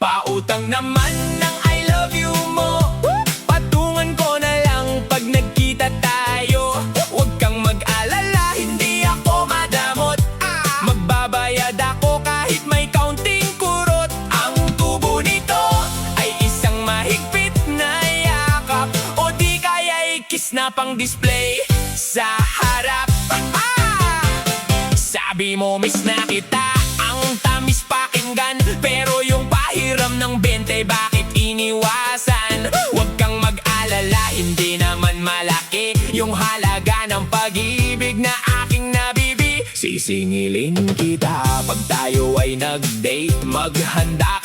Pautang naman ng I love you mo, patungan ko na lang pag nagkita tayo. Huwag kang mag-alala, hindi ako madamot. Magbabayad ako kahit may kaunting kurot. Ang tubo nito ay isang mahigpit na yakap, o di kaya kiss na pang display sa harap. Sabi mo miss na kita, ang tamis pakinggan, pero yung pahiram ng 20 bakit iniwasan? Huwag kang mag-alala, hindi naman malaki yung halaga ng pag-ibig na aking nabibi. Sisingilin kita pag tayo ay nag-date, maghanda